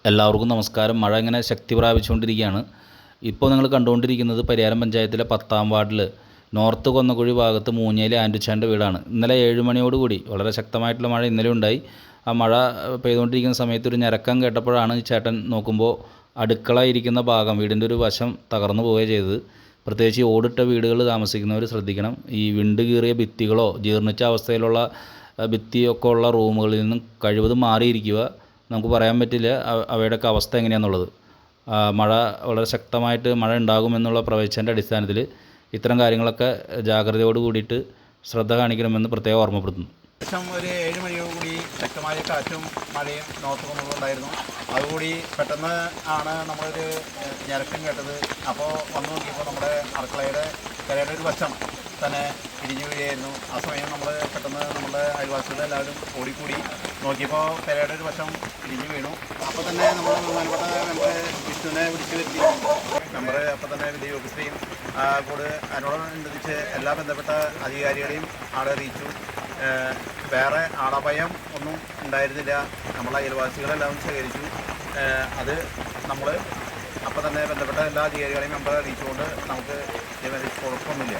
എല്ലാവർക്കും നമസ്കാരം. മഴ ഇങ്ങനെ ശക്തി പ്രാപിച്ചുകൊണ്ടിരിക്കുകയാണ്. ഇപ്പോൾ നിങ്ങൾ കണ്ടുകൊണ്ടിരിക്കുന്നത് പരിയാരം പഞ്ചായത്തിലെ 10-ാം വാർഡിൽ നോർത്ത് കൊന്നക്കുഴി ഭാഗത്ത് മൂഞ്ഞേലി ആൻറ്റുച്ചാൻ്റെ വീടാണ്. ഇന്നലെ 7 മണിയോടുകൂടി വളരെ ശക്തമായിട്ടുള്ള മഴ ഇന്നലെ ഉണ്ടായി. ആ മഴ പെയ്തുകൊണ്ടിരിക്കുന്ന സമയത്ത് ഒരു ഞരക്കം കേട്ടപ്പോഴാണ് ഈ ചേട്ടൻ നോക്കുമ്പോൾ അടുക്കള ഇരിക്കുന്ന ഭാഗം വീടിൻ്റെ ഒരു വശം തകർന്നു പോവുകയാണ് ചെയ്തത്. പ്രത്യേകിച്ച് ഈ ഓടിട്ട വീടുകൾ താമസിക്കുന്നവർ ശ്രദ്ധിക്കണം. ഈ വിണ്ട് കീറിയ ഭിത്തികളോ ജീർണിച്ച അവസ്ഥയിലുള്ള ഭിത്തിയൊക്കെ ഉള്ള റൂമുകളിൽ നിന്നും കഴിവതും മാറിയിരിക്കുക. നമുക്ക് പറയാൻ പറ്റില്ല അവയുടെയൊക്കെ അവസ്ഥ എങ്ങനെയാണെന്നുള്ളത്. മഴ വളരെ ശക്തമായിട്ട് മഴ ഉണ്ടാകുമെന്നുള്ള പ്രവചനത്തിൻ്റെ അടിസ്ഥാനത്തിൽ ഇത്തരം കാര്യങ്ങളൊക്കെ ജാഗ്രതയോട് കൂടിയിട്ട് ശ്രദ്ധ കാണിക്കണമെന്ന് പ്രത്യേകം ഓർമ്മപ്പെടുത്തുന്നു. ഏകദേശം ഒരു 7 മണിയോടുകൂടി ശക്തമായ കാറ്റും മഴയും നോർത്ത് കൊന്നുകൊണ്ടായിരുന്നു. അതുകൂടി പെട്ടെന്ന് ആണ് നമ്മളൊരു ഞരക്കം കേട്ടത്. അപ്പോൾ വന്നു നോക്കിയപ്പോൾ നമ്മുടെ അടുക്കളയുടെ കരയുടെ ഒരു വശം തന്നെ ഇടിഞ്ഞു വീഴുകയായിരുന്നു. ആ സമയം നമ്മൾ പെട്ടെന്ന് നമ്മുടെ അയൽവാസികളുടെ എല്ലാവരും ഓടിക്കൂടി നോക്കിയപ്പോൾ കരയുടെ ഒരു വശം ഇടിഞ്ഞു വീണു. അപ്പോൾ തന്നെ നമ്മൾ ബഹുമാനപ്പെട്ട നമ്മുടെ വിഷ്ണുവിനെ വിളിച്ചു വരുത്തി. നമ്മൾ അപ്പോൾ തന്നെ വില്ലേജ് ഓഫീസറെയും കൂടെ അതിനോടനുബന്ധിച്ച് എല്ലാ ബന്ധപ്പെട്ട അധികാരികളെയും ആടെ അറിയിച്ചു. വേറെ ആളഭയം ഒന്നും ഉണ്ടായിരുന്നില്ല. നമ്മളെ അയൽവാസികളെല്ലാം ശേഖരിച്ചു. അത് നമ്മൾ അപ്പോൾ തന്നെ ബന്ധപ്പെട്ട എല്ലാ അധികാരികളെയും നമ്മൾ അറിയിച്ചുകൊണ്ട് നമുക്ക് കുഴപ്പമൊന്നുമില്ല.